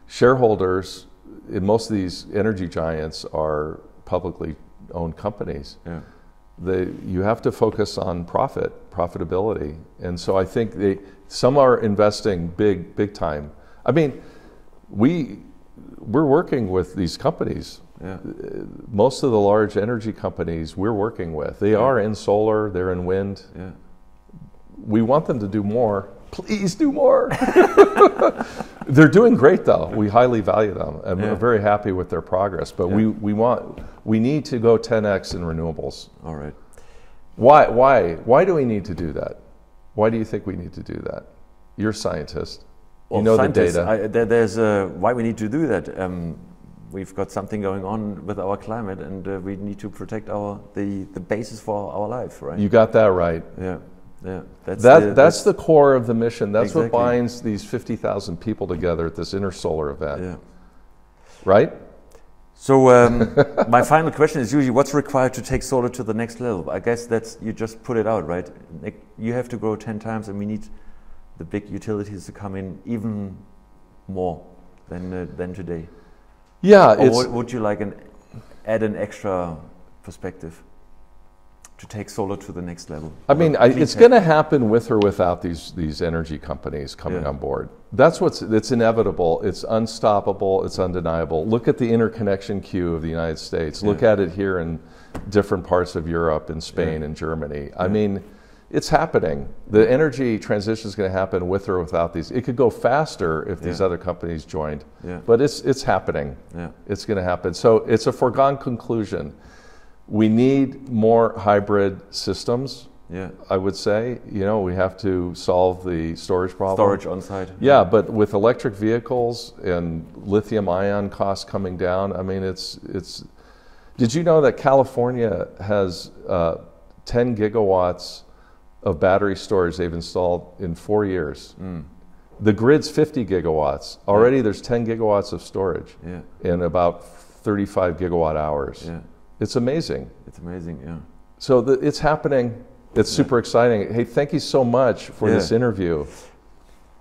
[SPEAKER 2] shareholders in most of these energy giants are publicly owned companies.
[SPEAKER 1] Yeah.
[SPEAKER 2] You have to focus on profitability. And so I think some are investing big time. I mean, we're working with these companies.
[SPEAKER 1] Yeah.
[SPEAKER 2] Most of the large energy companies we're working with, they are in solar, they're in wind.
[SPEAKER 1] Yeah.
[SPEAKER 2] We want them to do more. Please do more. They're doing great though. We highly value them. And we're very happy with their progress. But we need to go 10x in renewables.
[SPEAKER 1] All right.
[SPEAKER 2] Why do we need to do that? Why do you think we need to do that? You're a scientist.
[SPEAKER 1] Well,
[SPEAKER 2] you know the data.
[SPEAKER 1] There's why we need to do that. We've got something going on with our climate, and we need to protect the basis for our life, right?
[SPEAKER 2] You got that right.
[SPEAKER 1] Yeah. Yeah,
[SPEAKER 2] that's the core of the mission. That's
[SPEAKER 1] exactly
[SPEAKER 2] what binds these 50,000 people together at this InterSolar event.
[SPEAKER 1] Yeah.
[SPEAKER 2] Right?
[SPEAKER 1] So my final question is usually what's required to take solar to the next level? I guess you just put it out, right? You have to grow 10 times, and we need the big utilities to come in even more than today.
[SPEAKER 2] Yeah.
[SPEAKER 1] Or would you add an extra perspective to take solar to the next level?
[SPEAKER 2] I mean, it's going to happen with or without these energy companies coming on board. It's inevitable. It's unstoppable. It's undeniable. Look at the interconnection queue of the United States. Look at it here in different parts of Europe, in Spain and Germany. I mean, it's happening. The energy transition is going to happen with or without these. It could go faster if these other companies joined, but it's happening. Yeah. It's going to happen. So it's a foregone conclusion. We need more hybrid systems, I would say. You know, we have to solve the storage problem.
[SPEAKER 1] Storage on site.
[SPEAKER 2] Yeah, but with electric vehicles and lithium ion costs coming down, I mean, it's. Did you know that California has 10 gigawatts of battery storage they've installed in 4 years? The grid's 50 gigawatts. Already there's 10 gigawatts of storage and about 35 gigawatt hours. Yeah. It's amazing.
[SPEAKER 1] It's amazing, yeah.
[SPEAKER 2] So it's happening. It's super exciting. Hey, thank you so much for this interview.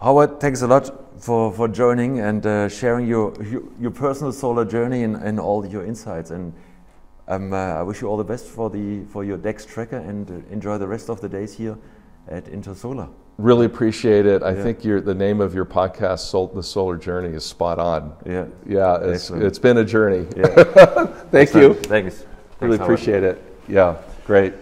[SPEAKER 1] Howard, thanks a lot for joining and sharing your personal solar journey and all your insights. And I wish you all the best for your Nextracker, and enjoy the rest of the days here at InterSolar.
[SPEAKER 2] Really appreciate it. I think the name of your podcast, The Solar Journey, is spot on. Yeah. Yeah, it's been a journey. Yeah. Thank you.
[SPEAKER 1] Thanks.
[SPEAKER 2] Really appreciate it. Yeah, great.